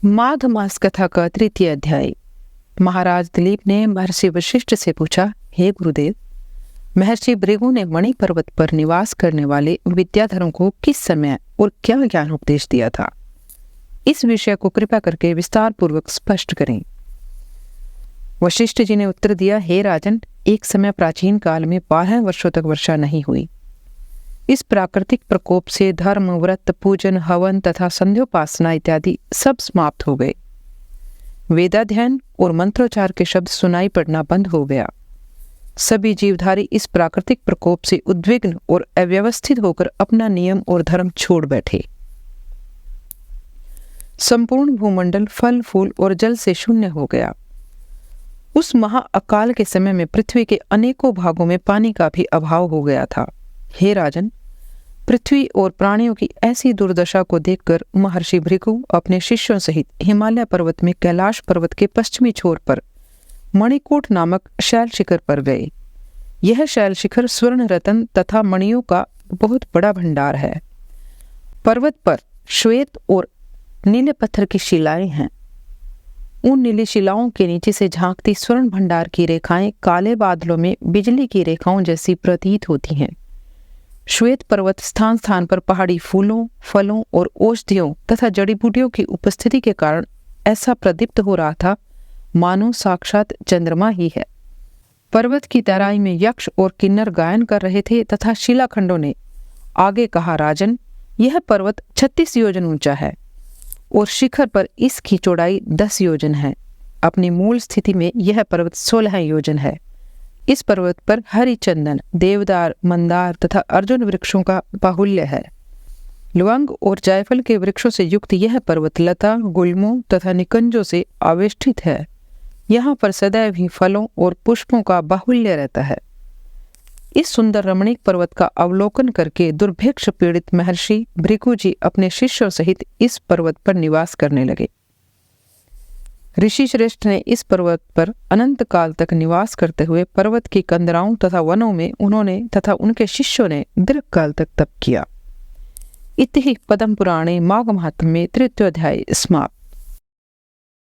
माघ मास कथा का तृतीय अध्याय। महाराज दिलीप ने महर्षि वशिष्ठ से पूछा, हे गुरुदेव, महर्षि भृगु ने मणि पर्वत पर निवास करने वाले विद्याधरों को किस समय और क्या ज्ञान उपदेश दिया था? इस विषय को कृपा करके विस्तार पूर्वक स्पष्ट करें। वशिष्ठ जी ने उत्तर दिया, हे राजन, एक समय प्राचीन काल में 12 वर्षों तक वर्षा नहीं हुई। इस प्राकृतिक प्रकोप से धर्म, व्रत, पूजन, हवन तथा संध्योपासना इत्यादि सब समाप्त हो गए। वेदाध्ययन और मंत्रोच्चार के शब्द सुनाई पड़ना बंद हो गया। सभी जीवधारी इस प्राकृतिक प्रकोप से उद्विग्न और अव्यवस्थित होकर अपना नियम और धर्म छोड़ बैठे। संपूर्ण भूमंडल फल, फूल और जल से शून्य हो गया। उस महा अकाल के समय में पृथ्वी के अनेकों भागों में पानी का भी अभाव हो गया था। हे राजन, पृथ्वी और प्राणियों की ऐसी दुर्दशा को देखकर महर्षि भृगु अपने शिष्यों सहित हिमालय पर्वत में कैलाश पर्वत के पश्चिमी छोर पर मणिकूट नामक शैल शिखर पर गए। यह शैल शिखर स्वर्ण, रत्न तथा मणियों का बहुत बड़ा भंडार है। पर्वत पर श्वेत और नीले पत्थर की शिलाएं हैं। उन नीली शिलाओं के नीचे से झांकती स्वर्ण भंडार की रेखाएं काले बादलों में बिजली की रेखाओं जैसी प्रतीत होती हैं। श्वेत पर्वत स्थान स्थान पर पहाड़ी फूलों, फलों और औषधियों तथा जड़ी बूटियों की उपस्थिति के कारण ऐसा प्रदीप्त हो रहा था मानो साक्षात चंद्रमा ही है। पर्वत की तराई में यक्ष और किन्नर गायन कर रहे थे तथा शिलाखंडों ने आगे कहा, राजन, यह पर्वत 36 योजन ऊंचा है और शिखर पर इसकी चौड़ाई 10 योजन है। अपनी मूल स्थिति में यह पर्वत 16 योजन है। इस पर्वत पर हरि चंदन, देवदार, मंदार तथा अर्जुन वृक्षों का बाहुल्य है। लवंग और जायफल के वृक्षों से युक्त यह पर्वत लता, गुल्मों तथा निकुंजों से आवेष्टित है। यहाँ पर सदैव ही फलों और पुष्पों का बाहुल्य रहता है। इस सुंदर रमणीक पर्वत का अवलोकन करके दुर्भिक्ष पीड़ित महर्षि भृगु जी अपने शिष्यों सहित इस पर्वत पर निवास करने लगे। ऋषि श्रेष्ठ ने इस पर्वत पर अनंत काल तक निवास करते हुए पर्वत की कंदराओं तथा वनों में उन्होंने तथा उनके शिष्यों ने दीर्घ काल तक तप किया। इति पद्म पुराणे माघ महात्म्ये तृतीयोऽध्यायः समाप्त।